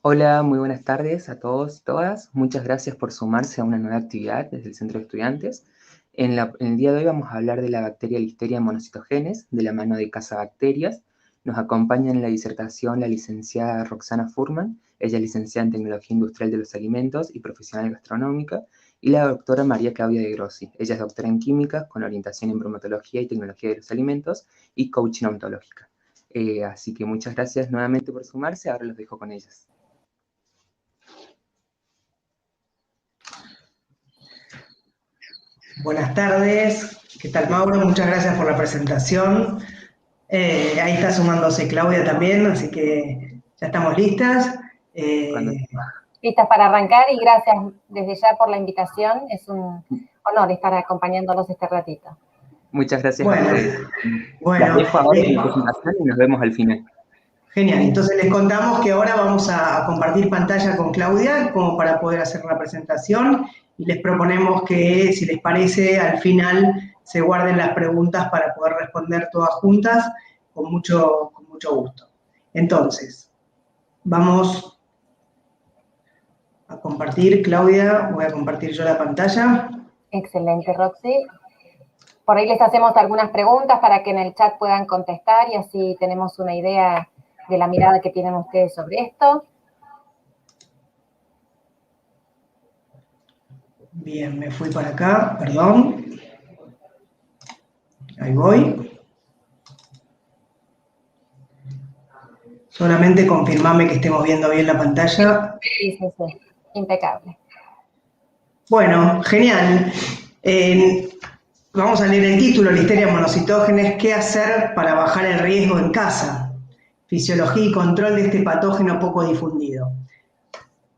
Hola, muy buenas tardes a todos y todas. Muchas gracias por sumarse a una nueva actividad desde el Centro de Estudiantes. En el día de hoy vamos a hablar de la bacteria Listeria monocytogenes, de la mano de Casa Bacterias. Nos acompaña en la disertación la licenciada Roxana Furman, ella es licenciada en Tecnología Industrial de los Alimentos y profesional gastronómica, y la doctora María Claudia de Grossi. Ella es doctora en Química con orientación en bromatología y tecnología de los alimentos y coaching ontológica. Así que muchas gracias nuevamente por sumarse, ahora los dejo con ellas. Buenas tardes, ¿qué tal Mauro? Muchas gracias por la presentación. Ahí está sumándose Claudia también, así que ya estamos listas. Listas para arrancar y gracias desde ya por la invitación. Es un honor estar acompañándolos este ratito. Muchas gracias a ustedes. Bueno, las dejo ahora en la presentación y nos vemos al final. Genial, entonces les contamos que ahora vamos a compartir pantalla con Claudia como para poder hacer la presentación y les proponemos que, si les parece, al final se guarden las preguntas para poder responder todas juntas con mucho gusto. Entonces, vamos a compartir. Claudia, voy a compartir yo la pantalla. Excelente, Roxy. Por ahí les hacemos algunas preguntas para que en el chat puedan contestar y así tenemos una idea de la mirada que tienen ustedes sobre esto. Bien, me fui para acá, perdón. Ahí voy. Solamente confirmame que estemos viendo bien la pantalla. Sí, sí, sí. Impecable. Bueno, genial. Vamos a leer el título, Listeria monocytogenes, ¿qué hacer para bajar el riesgo en casa? Fisiología y control de este patógeno poco difundido.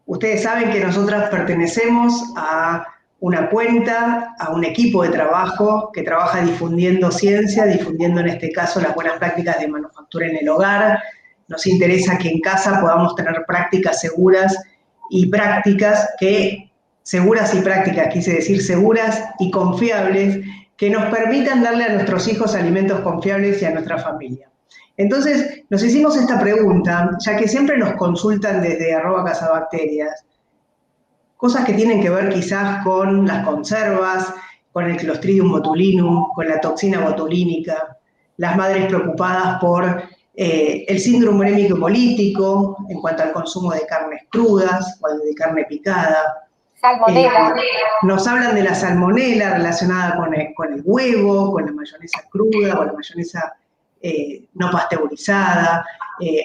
Ustedes saben que nosotras pertenecemos a una cuenta, a un equipo de trabajo que trabaja difundiendo ciencia, difundiendo en este caso las buenas prácticas de manufactura en el hogar. Nos interesa que en casa podamos tener prácticas seguras y prácticas quise decir seguras y confiables, que nos permitan darle a nuestros hijos alimentos confiables y a nuestra familia. Entonces, nos hicimos esta pregunta, ya que siempre nos consultan desde @casabacterias, cosas que tienen que ver quizás con las conservas, con el Clostridium botulinum, con la toxina botulínica, las madres preocupadas por el síndrome urémico hemolítico en cuanto al consumo de carnes crudas o de carne picada. Salmonela. Nos hablan de la salmonela relacionada con el huevo, con la mayonesa cruda, con la mayonesa no pasteurizada.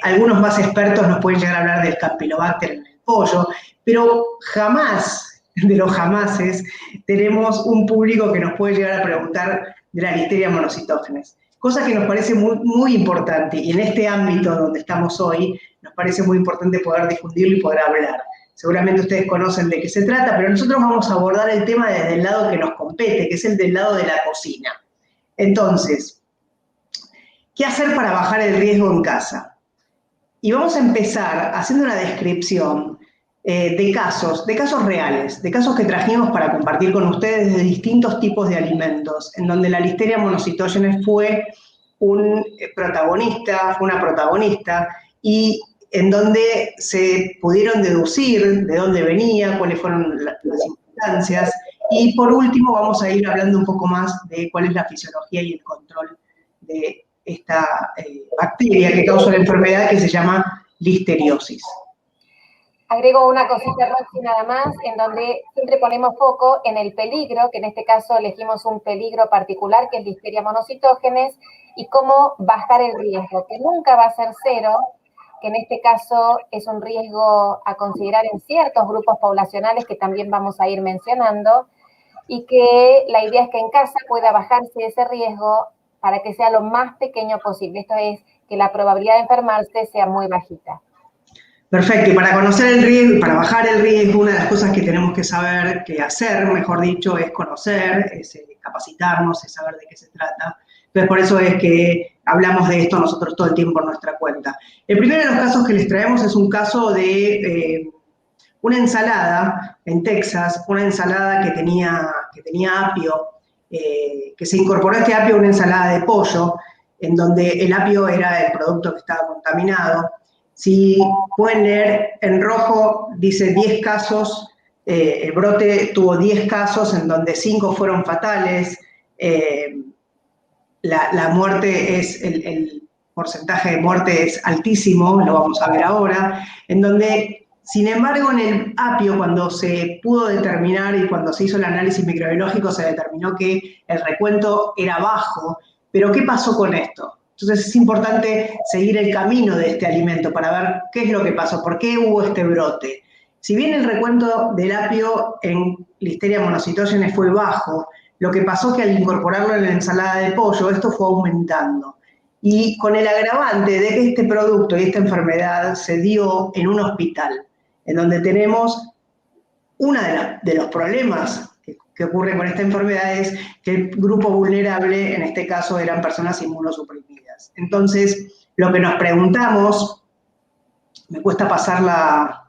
Algunos más expertos nos pueden llegar a hablar del Campylobacter en el pollo, pero jamás, de los jamases, tenemos un público que nos puede llegar a preguntar de la Listeria monocytogenes. Cosa que nos parece muy, muy importante, y en este ámbito donde estamos hoy, nos parece muy importante poder difundirlo y poder hablar. Seguramente ustedes conocen de qué se trata, pero nosotros vamos a abordar el tema desde el lado que nos compete, que es el del lado de la cocina. Entonces, ¿qué hacer para bajar el riesgo en casa? Y vamos a empezar haciendo una descripción de casos reales, de casos que trajimos para compartir con ustedes de distintos tipos de alimentos, en donde la Listeria monocytogenes fue una protagonista, y en donde se pudieron deducir de dónde venía, cuáles fueron las instancias, y por último vamos a ir hablando un poco más de cuál es la fisiología y el control de esta bacteria que causa la enfermedad que se llama listeriosis. Agrego una cosita, Roxy, nada más, en donde siempre ponemos foco en el peligro, que en este caso elegimos un peligro particular, que es Listeria monocytogenes, y cómo bajar el riesgo, que nunca va a ser cero, que en este caso es un riesgo a considerar en ciertos grupos poblacionales que también vamos a ir mencionando, y que la idea es que en casa pueda bajarse ese riesgo para que sea lo más pequeño posible. Esto es, que la probabilidad de enfermarse sea muy bajita. Perfecto, y para conocer el riesgo, para bajar el riesgo, una de las cosas que tenemos que saber, que hacer, mejor dicho, es conocer, es capacitarnos, es saber de qué se trata. Entonces, por eso es que hablamos de esto nosotros todo el tiempo en nuestra cuenta. El primero de los casos que les traemos es un caso de una ensalada en Texas, una ensalada que tenía apio, que se incorporó este apio a una ensalada de pollo, en donde el apio era el producto que estaba contaminado. Si pueden leer en rojo, dice 10 casos, el brote tuvo 10 casos en donde 5 fueron fatales, la muerte el porcentaje de muerte es altísimo, lo vamos a ver ahora, en donde, sin embargo, en el apio, cuando se pudo determinar y cuando se hizo el análisis microbiológico, se determinó que el recuento era bajo. Pero, ¿qué pasó con esto? Entonces, es importante seguir el camino de este alimento para ver qué es lo que pasó, por qué hubo este brote. Si bien el recuento del apio en Listeria monocytogenes fue bajo, lo que pasó es que al incorporarlo en la ensalada de pollo, esto fue aumentando. Y con el agravante de que este producto y esta enfermedad se dio en un hospital, en donde tenemos uno de los problemas que ocurren con esta enfermedad es que el grupo vulnerable, en este caso, eran personas inmunosuprimidas. Entonces, lo que nos preguntamos, me cuesta pasar la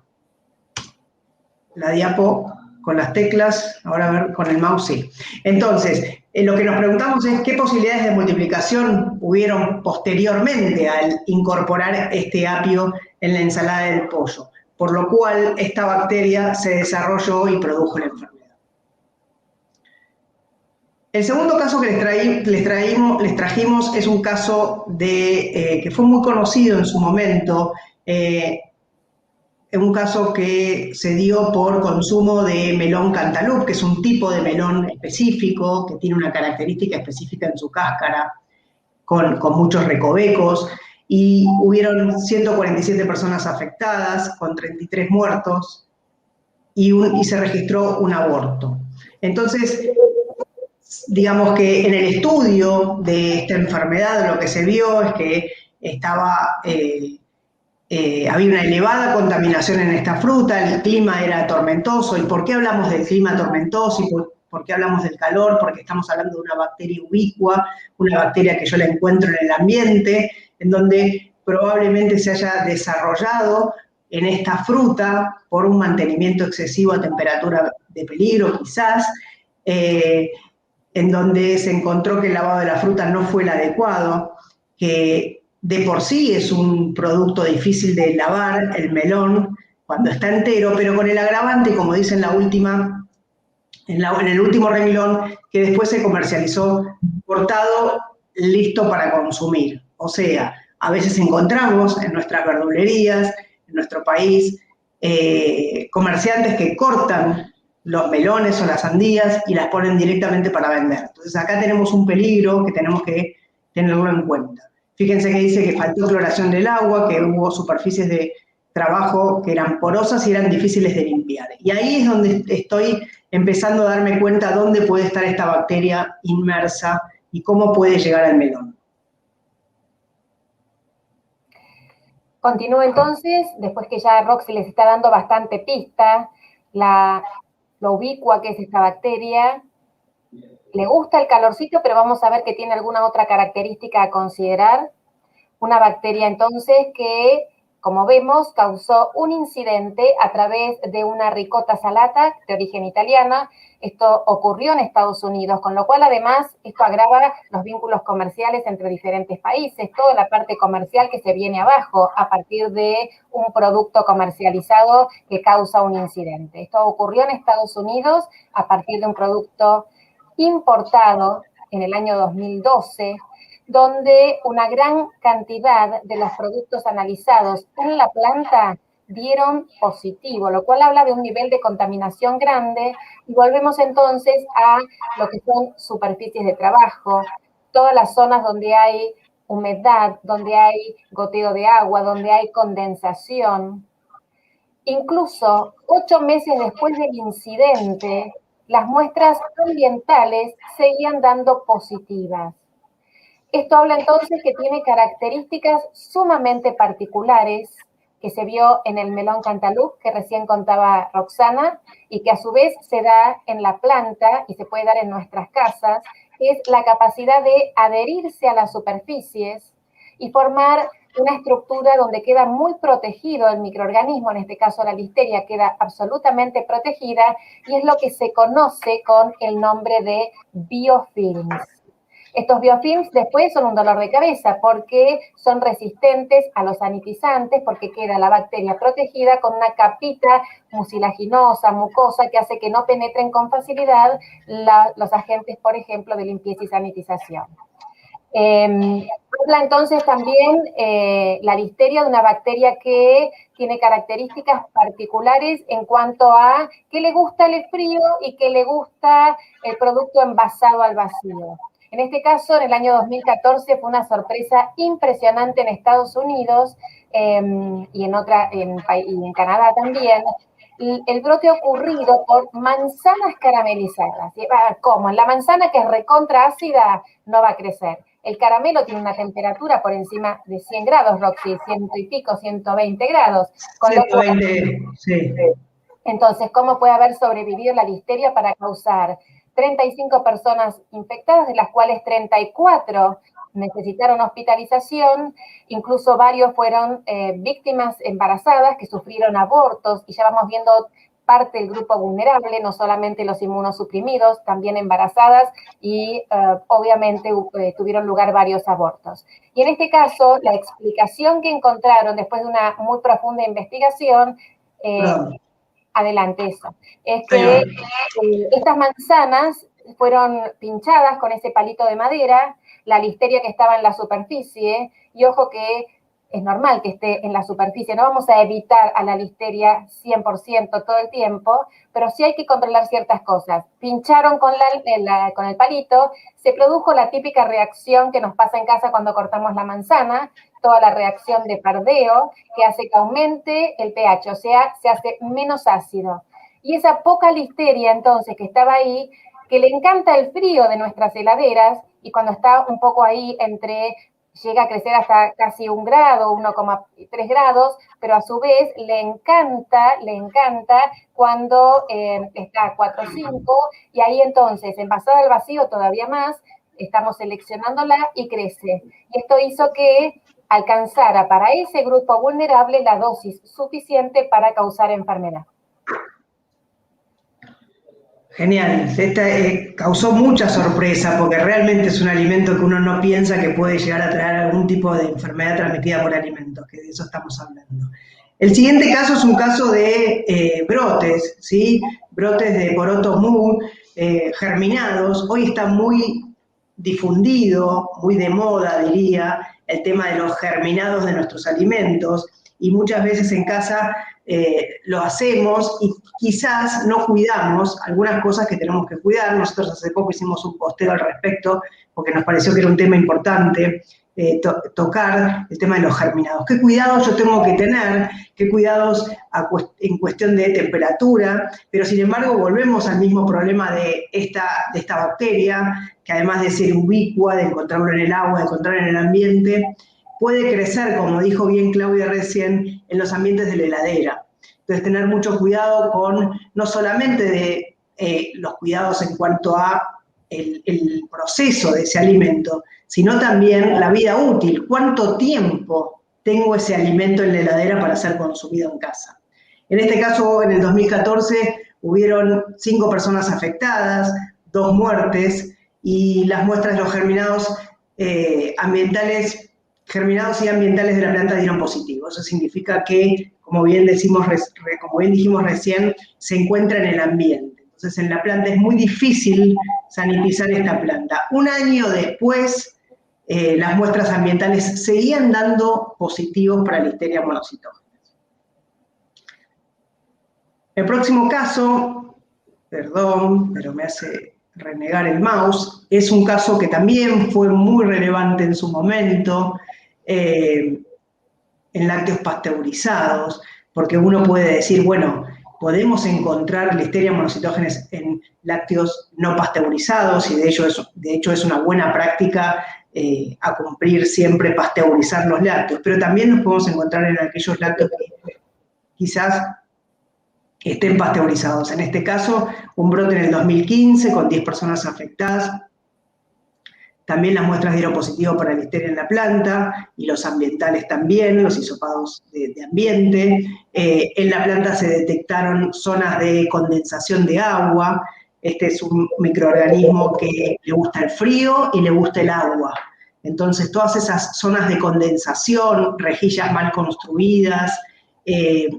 diapo con las teclas, ahora a ver, con el mouse sí. Entonces, lo que nos preguntamos es qué posibilidades de multiplicación hubieron posteriormente al incorporar este apio en la ensalada del pollo, por lo cual esta bacteria se desarrolló y produjo la enfermedad. El segundo caso que les trajimos es un caso que fue muy conocido en su momento, un caso que se dio por consumo de melón cantaloupe, que es un tipo de melón específico, que tiene una característica específica en su cáscara, con muchos recovecos, y hubieron 147 personas afectadas, con 33 muertos, y se registró un aborto. Entonces, digamos que en el estudio de esta enfermedad lo que se vio es que había una elevada contaminación en esta fruta, el clima era tormentoso. ¿Y por qué hablamos del clima tormentoso? ¿Y por qué hablamos del calor? Porque estamos hablando de una bacteria ubicua, una bacteria que yo la encuentro en el ambiente, en donde probablemente se haya desarrollado en esta fruta por un mantenimiento excesivo a temperatura de peligro, quizás, en donde se encontró que el lavado de la fruta no fue el adecuado, que de por sí es un producto difícil de lavar, el melón, cuando está entero, pero con el agravante, como dice en el último renglón, que después se comercializó cortado, listo para consumir. O sea, a veces encontramos en nuestras verdulerías, en nuestro país, comerciantes que cortan los melones o las sandías y las ponen directamente para vender. Entonces acá tenemos un peligro que tenemos que tenerlo en cuenta. Fíjense que dice que faltó cloración del agua, que hubo superficies de trabajo que eran porosas y eran difíciles de limpiar. Y ahí es donde estoy empezando a darme cuenta dónde puede estar esta bacteria inmersa y cómo puede llegar al melón. Continúo entonces, después que ya Roxy les está dando bastante pista, lo ubicua que es esta bacteria. Le gusta el calorcito, pero vamos a ver que tiene alguna otra característica a considerar. Una bacteria entonces que, como vemos, causó un incidente a través de una Ricota salata de origen italiana. Esto ocurrió en Estados Unidos, con lo cual además esto agrava los vínculos comerciales entre diferentes países, toda la parte comercial que se viene abajo a partir de un producto comercializado que causa un incidente. Esto ocurrió en Estados Unidos a partir de un producto importado en el año 2012, donde una gran cantidad de los productos analizados en la planta dieron positivo, lo cual habla de un nivel de contaminación grande. Y volvemos entonces a lo que son superficies de trabajo, todas las zonas donde hay humedad, donde hay goteo de agua, donde hay condensación. Incluso 8 meses después del incidente, las muestras ambientales seguían dando positivas. Esto habla entonces que tiene características sumamente particulares que se vio en el melón cantaloupe que recién contaba Roxana y que a su vez se da en la planta y se puede dar en nuestras casas, que es la capacidad de adherirse a las superficies y formar una estructura donde queda muy protegido el microorganismo, en este caso la listeria queda absolutamente protegida y es lo que se conoce con el nombre de biofilms. Estos biofilms después son un dolor de cabeza porque son resistentes a los sanitizantes, porque queda la bacteria protegida con una capita mucilaginosa, mucosa, que hace que no penetren con facilidad los agentes, por ejemplo, de limpieza y sanitización. Habla entonces también la listeria de una bacteria que tiene características particulares en cuanto a que le gusta el frío y que le gusta el producto envasado al vacío. En este caso, en el año 2014 fue una sorpresa impresionante en Estados Unidos y en Canadá también, el brote ocurrido por manzanas caramelizadas. ¿Cómo? La manzana, que es recontra ácida, no va a crecer. El caramelo tiene una temperatura por encima de 100 grados, Roxy, 100 y pico, 120 grados. Con 120, sí. Entonces, ¿cómo puede haber sobrevivido la listeria para causar 35 personas infectadas, de las cuales 34 necesitaron hospitalización? Incluso varios fueron víctimas embarazadas que sufrieron abortos, y ya vamos viendo parte del grupo vulnerable, no solamente los inmunosuprimidos, también embarazadas, y obviamente tuvieron lugar varios abortos. Y en este caso, la explicación que encontraron después de una muy profunda investigación, adelante eso, es que estas manzanas fueron pinchadas con ese palito de madera, la listeria que estaba en la superficie, y ojo que es normal que esté en la superficie, no vamos a evitar a la listeria 100% todo el tiempo, pero sí hay que controlar ciertas cosas. Pincharon con el palito, se produjo la típica reacción que nos pasa en casa cuando cortamos la manzana, toda la reacción de pardeo, que hace que aumente el pH, o sea, se hace menos ácido. Y esa poca listeria, entonces, que estaba ahí, que le encanta el frío de nuestras heladeras, y cuando está un poco ahí llega a crecer hasta casi 1 grado, 1,3 grados, pero a su vez le encanta cuando está a 4 o 5, y ahí entonces, envasada al vacío todavía más, estamos seleccionándola y crece. Y esto hizo que alcanzara para ese grupo vulnerable la dosis suficiente para causar enfermedad. Genial, esta causó mucha sorpresa porque realmente es un alimento que uno no piensa que puede llegar a traer algún tipo de enfermedad transmitida por alimentos, que de eso estamos hablando. El siguiente caso es un caso de brotes, ¿sí? Brotes de poroto mu germinados. Hoy está muy difundido, muy de moda, diría, el tema de los germinados de nuestros alimentos, y muchas veces en casa lo hacemos y quizás no cuidamos algunas cosas que tenemos que cuidar. Nosotros hace poco hicimos un posteo al respecto porque nos pareció que era un tema importante tocar el tema de los germinados. ¿Qué cuidados yo tengo que tener? ¿Qué cuidados en cuestión de temperatura? Pero sin embargo volvemos al mismo problema de esta bacteria, que además de ser ubicua, de encontrarlo en el agua, de encontrarlo en el ambiente, puede crecer, como dijo bien Claudia recién, en los ambientes de la heladera. Entonces, tener mucho cuidado con, no solamente de los cuidados en cuanto a el proceso de ese alimento, sino también la vida útil. ¿Cuánto tiempo tengo ese alimento en la heladera para ser consumido en casa? En este caso, en el 2014, hubieron 5 personas afectadas, 2 muertes, y las muestras de los germinados germinados y ambientales de la planta dieron positivo. Eso significa que, como bien dijimos recién, se encuentra en el ambiente. Entonces, en la planta es muy difícil sanitizar esta planta. 1 año después, las muestras ambientales seguían dando positivos para Listeria monocytogenes. El próximo caso, perdón, pero me hace renegar el mouse, es un caso que también fue muy relevante en su momento, en lácteos pasteurizados, porque uno puede decir, bueno, podemos encontrar Listeria monocytogenes en lácteos no pasteurizados, y de hecho es una buena práctica a cumplir siempre pasteurizar los lácteos, pero también nos podemos encontrar en aquellos lácteos que quizás estén pasteurizados. En este caso, un brote en el 2015 con 10 personas afectadas. También las muestras dieron positivo para Listeria en la planta, y los ambientales también, los hisopados de ambiente. En la planta se detectaron zonas de condensación de agua, Este es un microorganismo que le gusta el frío y le gusta el agua. Entonces, todas esas zonas de condensación, rejillas mal construidas,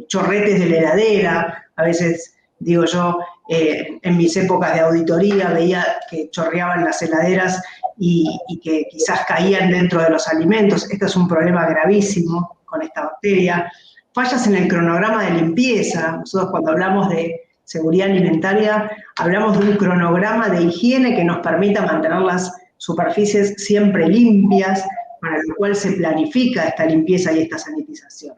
chorretes de la heladera, a veces, digo yo, en mis épocas de auditoría veía que chorreaban las heladeras y que quizás caían dentro de los alimentos. Este es un problema gravísimo con esta bacteria. Fallas en el cronograma de limpieza. Nosotros cuando hablamos de seguridad alimentaria, hablamos de un cronograma de higiene que nos permita mantener las superficies siempre limpias, para lo cual se planifica esta limpieza y esta sanitización.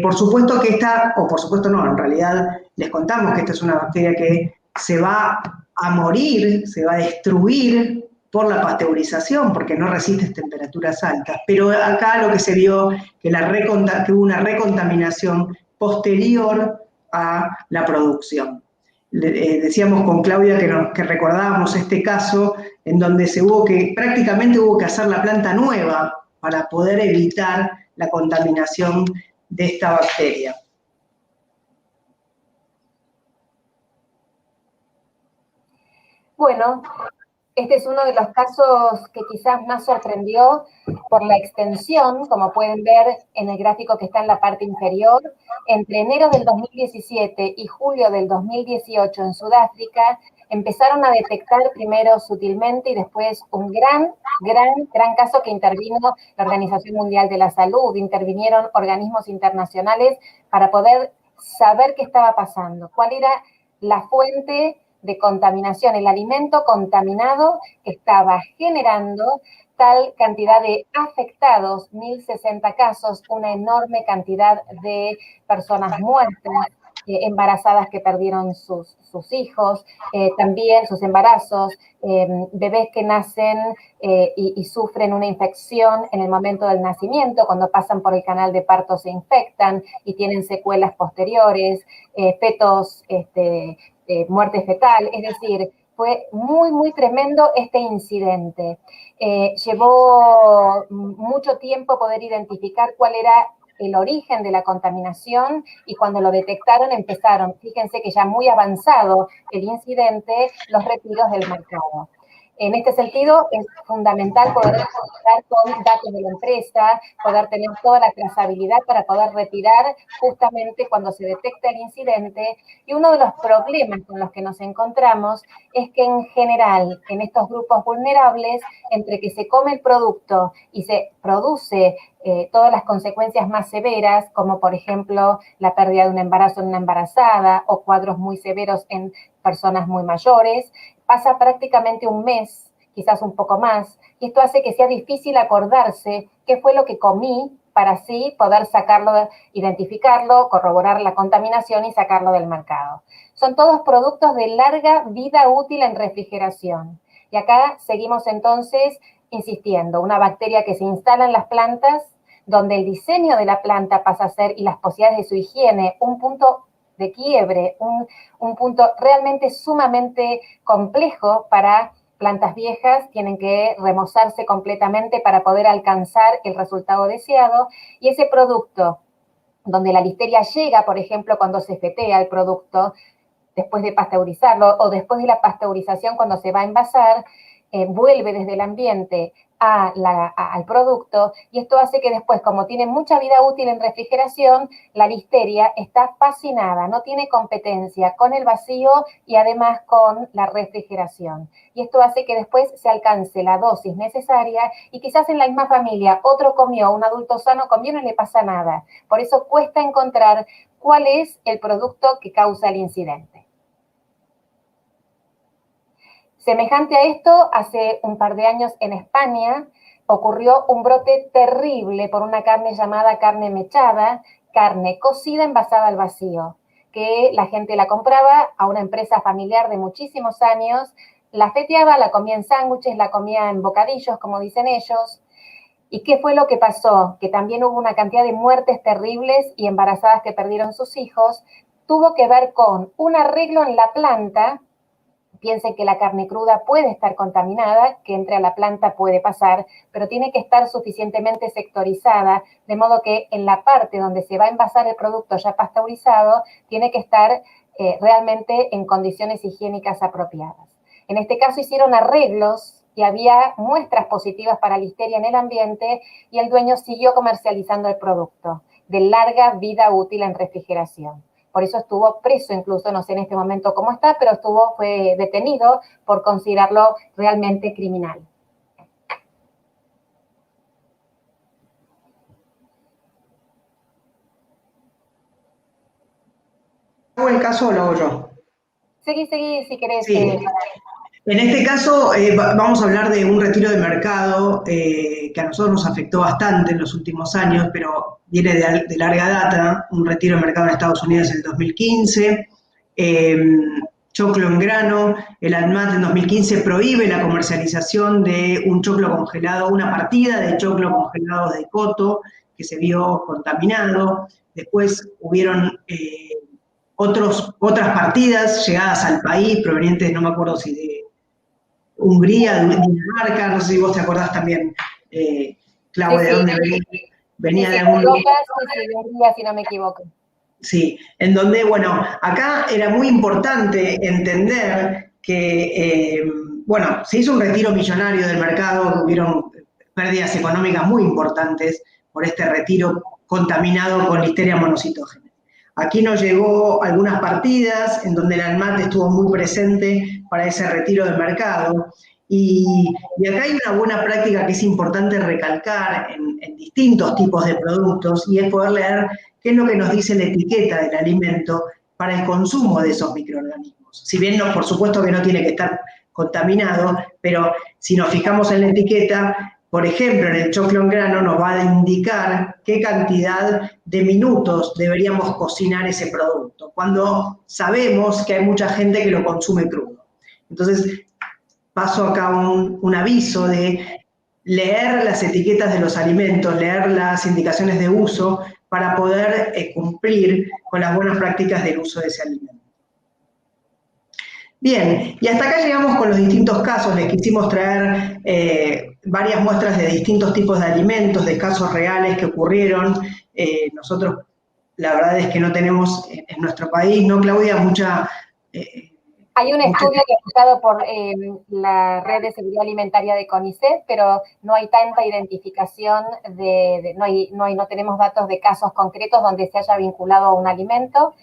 Por supuesto que esta, o por supuesto no, en realidad les contamos que esta es una bacteria que se va a morir, se va a destruir por la pasteurización, porque no resiste temperaturas altas. Pero acá lo que se vio que hubo una recontaminación posterior a la producción. Decíamos con Claudia que recordábamos este caso en donde prácticamente hubo que hacer la planta nueva para poder evitar la contaminación de esta bacteria. Bueno, este es uno de los casos que quizás más sorprendió por la extensión, como pueden ver en el gráfico que está en la parte inferior. Entre enero del 2017 y julio del 2018 en Sudáfrica empezaron a detectar primero sutilmente y después un gran caso que intervino la Organización Mundial de la Salud, intervinieron organismos internacionales para poder saber qué estaba pasando, cuál era la fuente de contaminación, el alimento contaminado que estaba generando tal cantidad de afectados, 1.060 casos, una enorme cantidad de personas muertas, embarazadas que perdieron sus hijos, también sus embarazos, bebés que nacen y sufren una infección en el momento del nacimiento, cuando pasan por el canal de parto se infectan y tienen secuelas posteriores, fetos, muerte fetal, es decir, fue muy tremendo este incidente. Llevó mucho tiempo poder identificar cuál era el origen de la contaminación y cuando lo detectaron empezaron, fíjense que ya muy avanzado el incidente, los retiros del mercado. En este sentido, es fundamental poder contar con datos de la empresa, poder tener toda la trazabilidad para poder retirar justamente cuando se detecta el incidente. Y uno de los problemas con los que nos encontramos es que en general, en estos grupos vulnerables, entre que se come el producto y se produce todas las consecuencias más severas, como por ejemplo la pérdida de un embarazo en una embarazada o cuadros muy severos en personas muy mayores, pasa prácticamente un mes, quizás un poco más, y esto hace que sea difícil acordarse qué fue lo que comí para así poder sacarlo, identificarlo, corroborar la contaminación y sacarlo del mercado. Son todos productos de larga vida útil en refrigeración. Y acá seguimos entonces insistiendo, una bacteria que se instala en las plantas, donde el diseño de la planta pasa a ser, y las posibilidades de su higiene, un punto de quiebre, un punto realmente sumamente complejo para plantas viejas, tienen que remozarse completamente para poder alcanzar el resultado deseado, y ese producto donde la listeria llega, por ejemplo, cuando se fetea el producto, después de pasteurizarlo, o después de la pasteurización cuando se va a envasar, vuelve desde el ambiente al producto, y esto hace que después, como tiene mucha vida útil en refrigeración, la listeria está fascinada, no tiene competencia con el vacío y además con la refrigeración. Y esto hace que después se alcance la dosis necesaria y quizás en la misma familia otro comió, un adulto sano comió y no le pasa nada. Por eso cuesta encontrar cuál es el producto que causa el incidente. Semejante a esto, hace un par de años en España ocurrió un brote terrible por una carne llamada carne mechada, carne cocida envasada al vacío, que la gente la compraba a una empresa familiar de muchísimos años, la feteaba, la comía en sándwiches, la comía en bocadillos, como dicen ellos. ¿Y qué fue lo que pasó? Que también hubo una cantidad de muertes terribles y embarazadas que perdieron sus hijos. Tuvo que ver con un arreglo en la planta. Piensen que la carne cruda puede estar contaminada, que entre a la planta puede pasar, pero tiene que estar suficientemente sectorizada, de modo que en la parte donde se va a envasar el producto ya pasteurizado, tiene que estar realmente en condiciones higiénicas apropiadas. En este caso hicieron arreglos y había muestras positivas para listeria en el ambiente y el dueño siguió comercializando el producto de larga vida útil en refrigeración. Por eso estuvo preso incluso, no sé en este momento cómo está, pero fue detenido por considerarlo realmente criminal. ¿Hago el caso o lo hago yo? Seguí, si querés. Sí. En este caso vamos a hablar de un retiro de mercado que a nosotros nos afectó bastante en los últimos años, pero viene de larga data, un retiro de mercado en Estados Unidos en el 2015, choclo en grano, el ANMAT en 2015 prohíbe la comercialización de un choclo congelado, una partida de choclo congelado de coto que se vio contaminado, después hubieron otras partidas llegadas al país provenientes, no me acuerdo si de Hungría, de Dinamarca, no sé si vos te acordás también, Clau, sí, de dónde venía de algún lugar. de Hungría, si no me equivoco. Sí, en donde, bueno, acá era muy importante entender que, bueno, se hizo un retiro millonario del mercado, hubieron pérdidas económicas muy importantes por este retiro contaminado con Listeria monocitógena. Aquí nos llegó algunas partidas en donde el ANMAT estuvo muy presente para ese retiro del mercado. Y acá hay una buena práctica que es importante recalcar en distintos tipos de productos y es poder leer qué es lo que nos dice la etiqueta del alimento para el consumo de esos microorganismos. Si bien, por supuesto que no tiene que estar contaminado, pero si nos fijamos en la etiqueta, por ejemplo, en el choclo en grano nos va a indicar qué cantidad de minutos deberíamos cocinar ese producto, cuando sabemos que hay mucha gente que lo consume crudo. Entonces, paso acá un aviso de leer las etiquetas de los alimentos, leer las indicaciones de uso para poder cumplir con las buenas prácticas del uso de ese alimento. Bien, y hasta acá llegamos con los distintos casos. Les quisimos traer varias muestras de distintos tipos de alimentos, de casos reales que ocurrieron. Nosotros, la verdad es que no tenemos en nuestro país, ¿no, Claudia? Hay un estudio realizado por la Red de Seguridad Alimentaria de CONICET, pero no hay tanta identificación, no tenemos datos de casos concretos donde se haya vinculado a un alimento.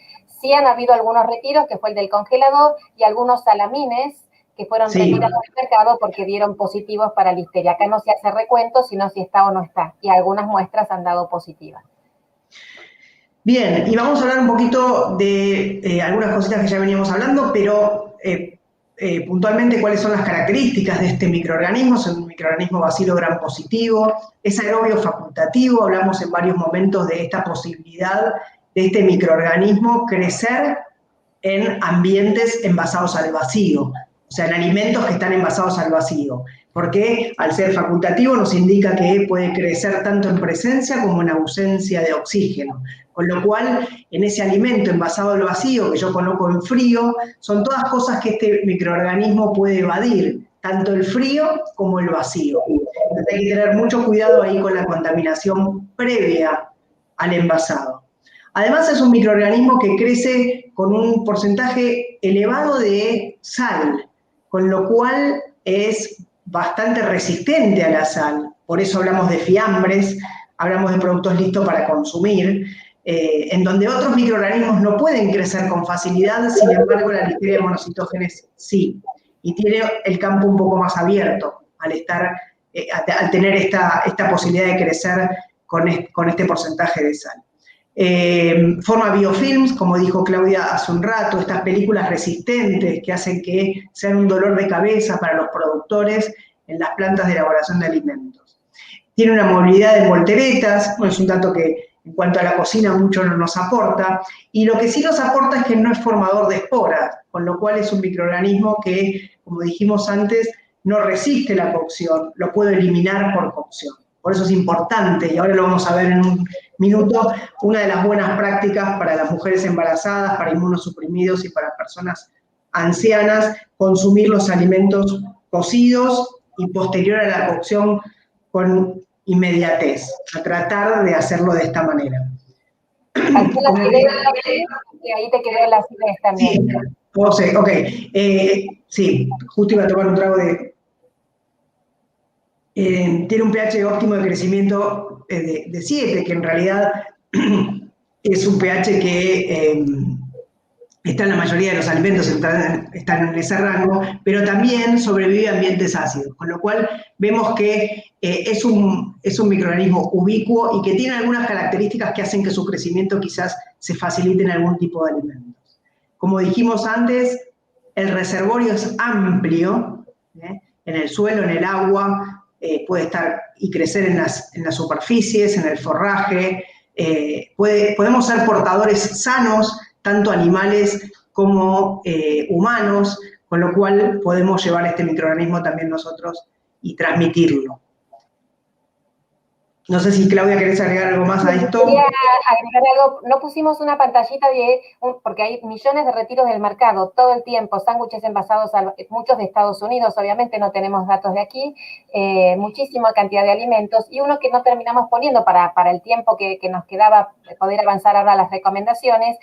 Sí han habido algunos retiros, que fue el del congelador, y algunos salamines que fueron retirados del mercado porque dieron positivos para listeria. Acá no se hace recuento, sino si está o no está, y algunas muestras han dado positivas. Bien, y vamos a hablar un poquito de algunas cositas que ya veníamos hablando, pero puntualmente cuáles son las características de este microorganismo. Es un microorganismo bacilo gram positivo, es aerobio facultativo, hablamos en varios momentos de esta posibilidad de este microorganismo crecer en ambientes envasados al vacío, o sea, en alimentos que están envasados al vacío, porque al ser facultativo nos indica que puede crecer tanto en presencia como en ausencia de oxígeno, con lo cual en ese alimento envasado al vacío que yo coloco en frío, son todas cosas que este microorganismo puede evadir, tanto el frío como el vacío. Entonces hay que tener mucho cuidado ahí con la contaminación previa al envasado. Además es un microorganismo que crece con un porcentaje elevado de sal, con lo cual es bastante resistente a la sal. Por eso hablamos de fiambres, hablamos de productos listos para consumir, en donde otros microorganismos no pueden crecer con facilidad, sin embargo la Listeria monocitógenes sí, y tiene el campo un poco más abierto al tener esta posibilidad de crecer con este porcentaje de sal. Forma biofilms, como dijo Claudia hace un rato, estas películas resistentes que hacen que sean un dolor de cabeza para los productores en las plantas de elaboración de alimentos. Tiene una movilidad de volteretas, bueno, es un dato que en cuanto a la cocina mucho no nos aporta, y lo que sí nos aporta es que no es formador de esporas, con lo cual es un microorganismo que, como dijimos antes, no resiste la cocción, lo puedo eliminar por cocción. Por eso es importante, y ahora lo vamos a ver en un minuto, una de las buenas prácticas para las mujeres embarazadas, para inmunosuprimidos y para personas ancianas, consumir los alimentos cocidos y posterior a la cocción con inmediatez, a tratar de hacerlo de esta manera. Aquí la acidez, y ahí te quedó la acidez también. Sí, ok. Sí, justo iba a tomar un trago de... tiene un pH óptimo de crecimiento de 7, que en realidad es un pH que está en la mayoría de los alimentos, están en ese rango, pero también sobrevive a ambientes ácidos, con lo cual vemos que es un microorganismo ubicuo y que tiene algunas características que hacen que su crecimiento quizás se facilite en algún tipo de alimentos. Como dijimos antes, el reservorio es amplio, en el suelo, en el agua, puede estar y crecer en las superficies, en el forraje, podemos ser portadores sanos, tanto animales como humanos, con lo cual podemos llevar este microorganismo también nosotros y transmitirlo. No sé si, Claudia, ¿querés agregar algo más a esto? Quería agregar algo. No pusimos una pantallita porque hay millones de retiros del mercado todo el tiempo, sándwiches envasados, muchos de Estados Unidos, obviamente no tenemos datos de aquí, muchísima cantidad de alimentos, y uno que no terminamos poniendo para el tiempo que nos quedaba poder avanzar ahora las recomendaciones.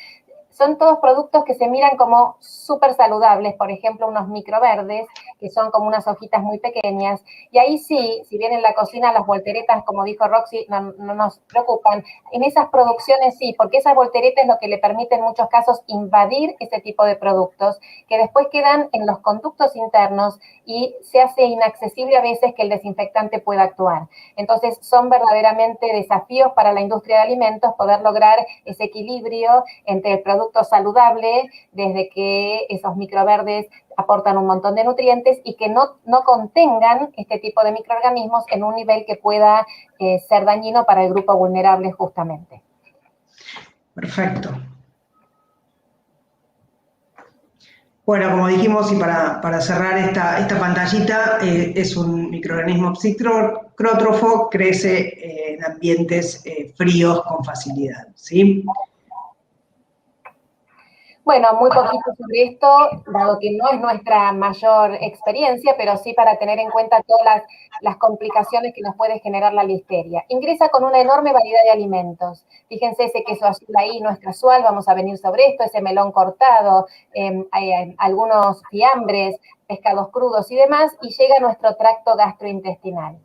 Son todos productos que se miran como súper saludables, por ejemplo, unos microverdes, que son como unas hojitas muy pequeñas, y ahí sí, si bien en la cocina las volteretas, como dijo Roxy, no nos preocupan, en esas producciones sí, porque esas volteretas es lo que le permite en muchos casos invadir ese tipo de productos, que después quedan en los conductos internos y se hace inaccesible a veces que el desinfectante pueda actuar. Entonces, son verdaderamente desafíos para la industria de alimentos poder lograr ese equilibrio entre el producto saludable, desde que esos microverdes aportan un montón de nutrientes y que no contengan este tipo de microorganismos en un nivel que pueda ser dañino para el grupo vulnerable justamente. Perfecto. Bueno, como dijimos, y para cerrar esta pantallita, es un microorganismo psicrótrofo, crece en ambientes fríos con facilidad, ¿sí? Bueno, muy poquito sobre esto, dado que no es nuestra mayor experiencia, pero sí para tener en cuenta todas las complicaciones que nos puede generar la listeria. Ingresa con una enorme variedad de alimentos. Fíjense, ese queso azul ahí no es casual, vamos a venir sobre esto, ese melón cortado, hay algunos fiambres, pescados crudos y demás, y llega a nuestro tracto gastrointestinal.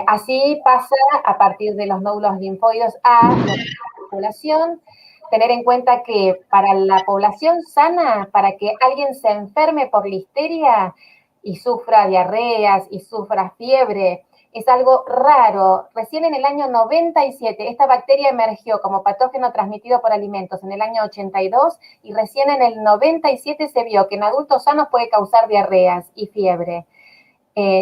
Así pasa a partir de los nódulos linfoides a la circulación. Tener en cuenta que para la población sana, para que alguien se enferme por listeria y sufra diarreas y sufra fiebre, es algo raro. Recién en el año 97, esta bacteria emergió como patógeno transmitido por alimentos en el año 82 y recién en el 97 se vio que en adultos sanos puede causar diarreas y fiebre.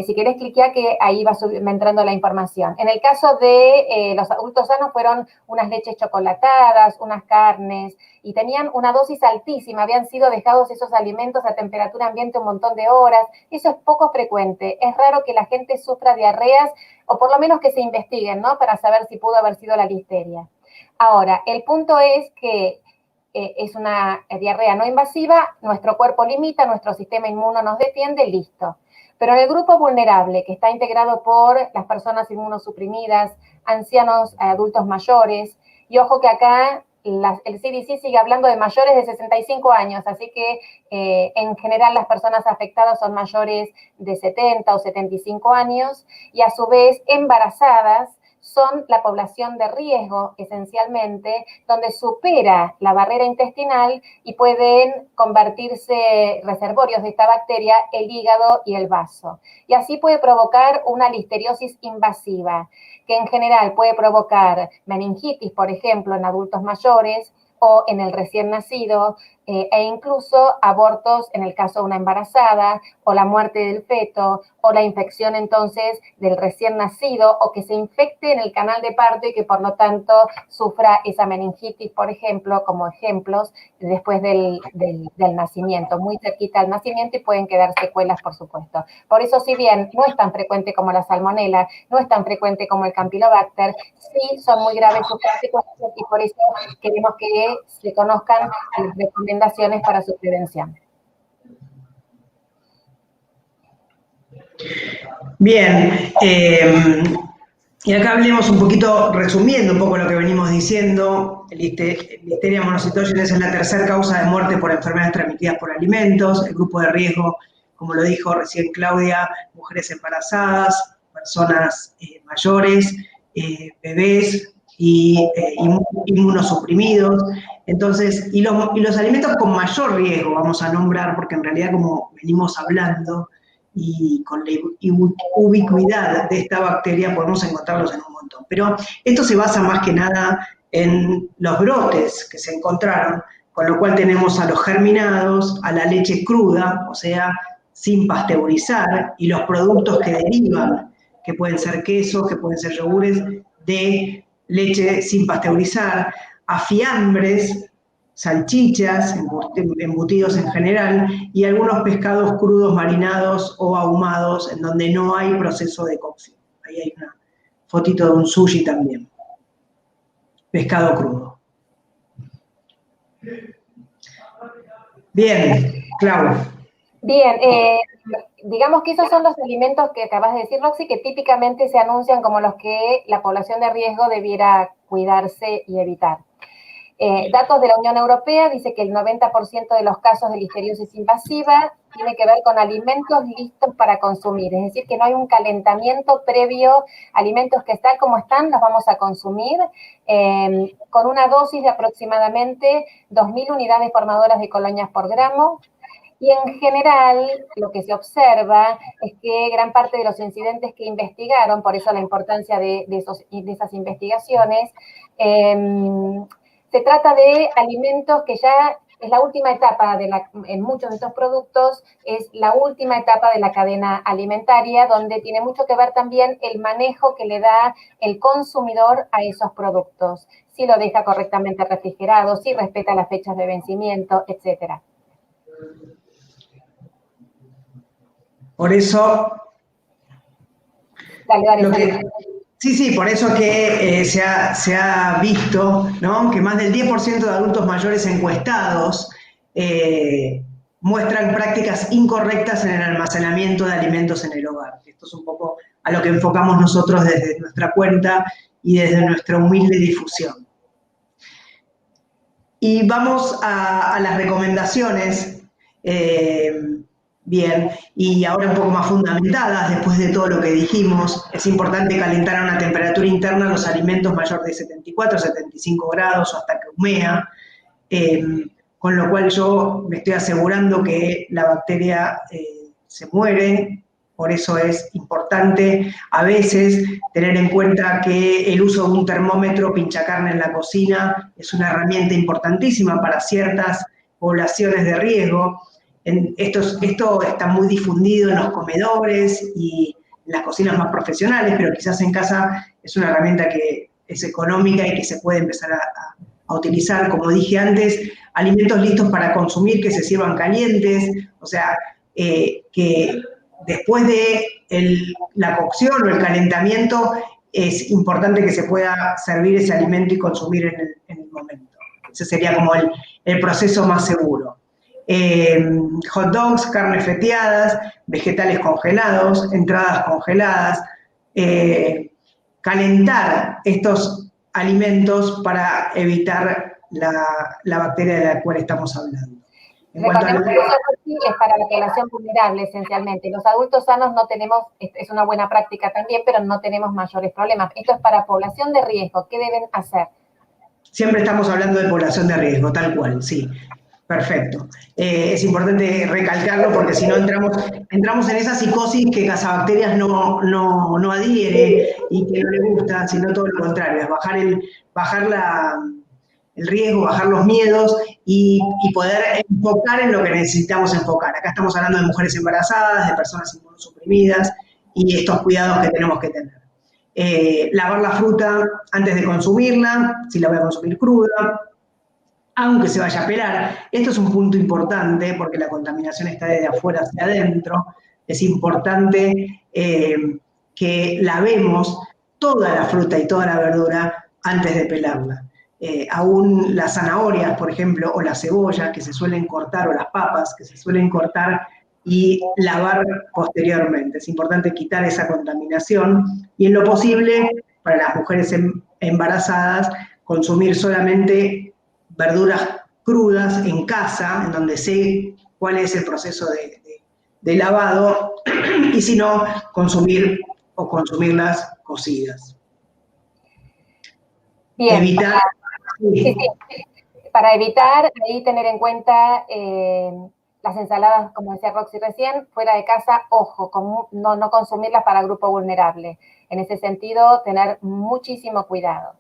Si querés cliquear que ahí va entrando la información. En el caso de los adultos sanos fueron unas leches chocolatadas, unas carnes, y tenían una dosis altísima, habían sido dejados esos alimentos a temperatura ambiente un montón de horas. Eso es poco frecuente. Es raro que la gente sufra diarreas, o por lo menos que se investiguen, ¿no? Para saber si pudo haber sido la listeria. Ahora, el punto es que es una diarrea no invasiva, nuestro cuerpo limita, nuestro sistema inmuno nos defiende, listo. Pero en el grupo vulnerable, que está integrado por las personas inmunosuprimidas, ancianos, adultos mayores, y ojo que acá el CDC sigue hablando de mayores de 65 años, así que en general las personas afectadas son mayores de 70 o 75 años, y a su vez embarazadas, son la población de riesgo, esencialmente, donde supera la barrera intestinal y pueden convertirse reservorios de esta bacteria el hígado y el vaso. Y así puede provocar una listeriosis invasiva, que en general puede provocar meningitis, por ejemplo, en adultos mayores, o en el recién nacido, e incluso abortos en el caso de una embarazada, o la muerte del feto, o la infección entonces del recién nacido, o que se infecte en el canal de parto y que por lo tanto sufra esa meningitis, por ejemplo, como ejemplos, después del nacimiento, muy cerquita al nacimiento, y pueden quedar secuelas, por supuesto. Por eso, si bien no es tan frecuente como la salmonela, no es tan frecuente como el Campylobacter, sí son muy graves sus consecuencias, y por eso queremos que se conozcan las recomendaciones para su prevención. Bien, Y acá hablemos un poquito, resumiendo un poco lo que venimos diciendo, Listeria monocytogenes es la tercera causa de muerte por enfermedades transmitidas por alimentos. El grupo de riesgo, como lo dijo recién Claudia, mujeres embarazadas, personas mayores, bebés y inmunosuprimidos. Entonces, y los alimentos con mayor riesgo vamos a nombrar, porque en realidad, como venimos hablando, y con la ubicuidad de esta bacteria podemos encontrarlos en un montón. Pero esto se basa más que nada en los brotes que se encontraron, con lo cual tenemos a los germinados, a la leche cruda, o sea, sin pasteurizar, y los productos que derivan, que pueden ser quesos, que pueden ser yogures, de leche sin pasteurizar, a fiambres, salchichas, embutidos en general, y algunos pescados crudos, marinados o ahumados, en donde no hay proceso de cocción. Ahí hay una fotito de un sushi también. Pescado crudo. Bien, Clau. Bien, digamos que esos son los alimentos que acabas de decir, Roxy, que típicamente se anuncian como los que la población de riesgo debiera cuidarse y evitar. Datos de la Unión Europea dice que el 90% de los casos de listeriosis invasiva tiene que ver con alimentos listos para consumir, es decir, que no hay un calentamiento previo, alimentos que tal como están los vamos a consumir, con una dosis de aproximadamente 2.000 unidades formadoras de colonias por gramo. Y en general, lo que se observa es que gran parte de los incidentes que investigaron, por eso la importancia de esas investigaciones, se trata de alimentos que ya es la última etapa, en muchos de estos productos, es la última etapa de la cadena alimentaria, donde tiene mucho que ver también el manejo que le da el consumidor a esos productos. Si lo deja correctamente refrigerado, si respeta las fechas de vencimiento, etc. Por eso, dale. Sí, por eso que se ha visto, ¿no?, que más del 10% de adultos mayores encuestados muestran prácticas incorrectas en el almacenamiento de alimentos en el hogar. Esto es un poco a lo que enfocamos nosotros desde nuestra cuenta y desde nuestra humilde difusión. Y vamos a las recomendaciones. Bien, y ahora un poco más fundamentadas, después de todo lo que dijimos, es importante calentar a una temperatura interna los alimentos mayor de 74, 75 grados o hasta que humea, con lo cual yo me estoy asegurando que la bacteria se muere. Por eso es importante a veces tener en cuenta que el uso de un termómetro pinchacarne en la cocina es una herramienta importantísima para ciertas poblaciones de riesgo. Esto está muy difundido en los comedores y en las cocinas más profesionales, pero quizás en casa es una herramienta que es económica y que se puede empezar a utilizar. Como dije antes, alimentos listos para consumir que se sirvan calientes, o sea, que después de la cocción o el calentamiento es importante que se pueda servir ese alimento y consumir en el momento. Ese sería como el proceso más seguro. Hot dogs, carnes feteadas, vegetales congelados, entradas congeladas, calentar estos alimentos para evitar la bacteria de la cual estamos hablando. Recordemos que eso es para la población vulnerable esencialmente. Los adultos sanos no tenemos, es una buena práctica también, pero no tenemos mayores problemas. Esto es para población de riesgo. ¿Qué deben hacer? Siempre estamos hablando de población de riesgo, tal cual, sí. Perfecto. Es importante recalcarlo porque si no entramos en esa psicosis que Cazabacterias no adhiere y que no le gusta, sino todo lo contrario, es bajar el riesgo, bajar los miedos y poder enfocar en lo que necesitamos enfocar. Acá estamos hablando de mujeres embarazadas, de personas inmunosuprimidas y estos cuidados que tenemos que tener. Lavar la fruta antes de consumirla, si la voy a consumir cruda, aunque se vaya a pelar. Esto es un punto importante porque la contaminación está desde afuera hacia adentro. Es importante que lavemos toda la fruta y toda la verdura antes de pelarla. Aún las zanahorias, por ejemplo, o la cebolla que se suelen cortar, o las papas que se suelen cortar y lavar posteriormente. Es importante quitar esa contaminación y en lo posible para las mujeres embarazadas consumir solamente verduras crudas en casa, en donde sé cuál es el proceso de lavado, y si no, consumir o consumirlas cocidas. Bien. Evitar... Sí. Para evitar ahí tener en cuenta las ensaladas, como decía Roxy recién, fuera de casa, ojo, no consumirlas para grupo vulnerable. En ese sentido, tener muchísimo cuidado.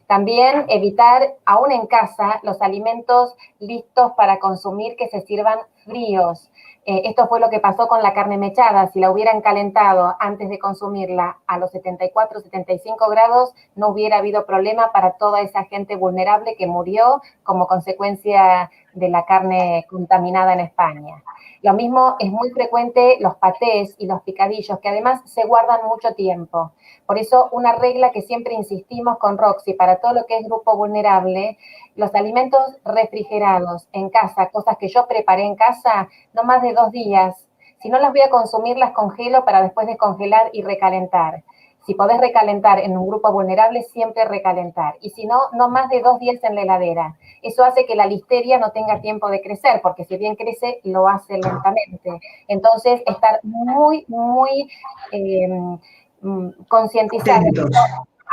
También evitar, aún en casa, los alimentos listos para consumir que se sirvan fríos. Esto fue lo que pasó con la carne mechada. Si la hubieran calentado antes de consumirla a los 74, 75 grados, no hubiera habido problema para toda esa gente vulnerable que murió como consecuencia de la carne contaminada en España. Lo mismo es muy frecuente los patés y los picadillos, que además se guardan mucho tiempo. Por eso, una regla que siempre insistimos con Roxy para todo lo que es grupo vulnerable, los alimentos refrigerados en casa, cosas que yo preparé en casa, no más de 2 días. Si no las voy a consumir, las congelo para después descongelar y recalentar. Si podés recalentar en un grupo vulnerable, siempre recalentar. Y si no, no más de 2 días en la heladera. Eso hace que la listeria no tenga tiempo de crecer, porque si bien crece, lo hace lentamente. Entonces, estar muy concientizados,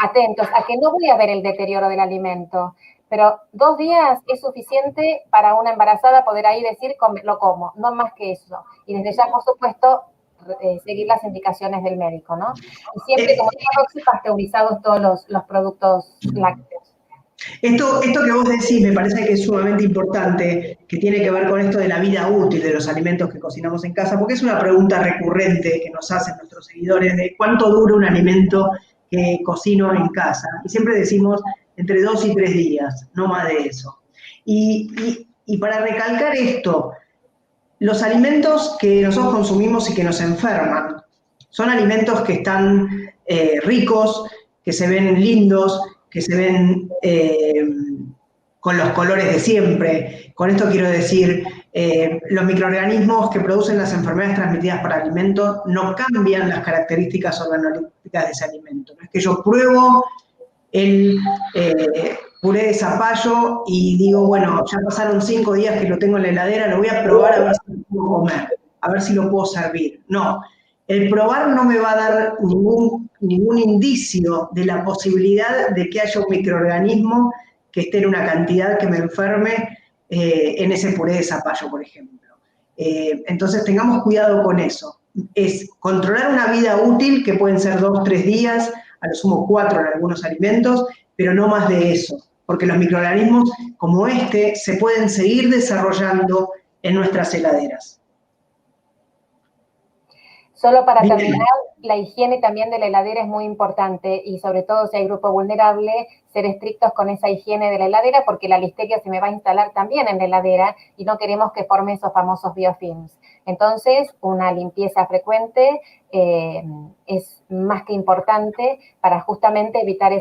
atentos a que no voy a ver el deterioro del alimento. Pero 2 días es suficiente para una embarazada poder ahí decir, lo como, no más que eso. Y desde ya, por supuesto, seguir las indicaciones del médico, ¿no? Y siempre, como dijo Roxy, pasteurizados todos los productos lácteos. Esto que vos decís me parece que es sumamente importante, que tiene que ver con esto de la vida útil de los alimentos que cocinamos en casa, porque es una pregunta recurrente que nos hacen nuestros seguidores de cuánto dura un alimento que cocino en casa. Y siempre decimos entre 2 y 3 días, no más de eso. Y para recalcar esto, los alimentos que nosotros consumimos y que nos enferman son alimentos que están ricos, que se ven lindos, que se ven con los colores de siempre. Con esto quiero decir, los microorganismos que producen las enfermedades transmitidas por alimentos no cambian las características organolépticas de ese alimento. No es que yo pruebo el puré de zapallo y digo, bueno, ya pasaron 5 días que lo tengo en la heladera, lo voy a probar a ver si lo puedo comer, a ver si lo puedo servir. No, el probar no me va a dar ningún indicio de la posibilidad de que haya un microorganismo que esté en una cantidad que me enferme en ese puré de zapallo, por ejemplo. Entonces tengamos cuidado con eso. Es controlar una vida útil, que pueden ser 2, 3 días, a lo sumo 4 en algunos alimentos, pero no más de eso, porque los microorganismos como este se pueden seguir desarrollando en nuestras heladeras. Solo para terminar, la higiene también de la heladera es muy importante y sobre todo si hay grupo vulnerable, ser estrictos con esa higiene de la heladera porque la listeria se me va a instalar también en la heladera y no queremos que forme esos famosos biofilms. Entonces, una limpieza frecuente es más que importante para justamente evitar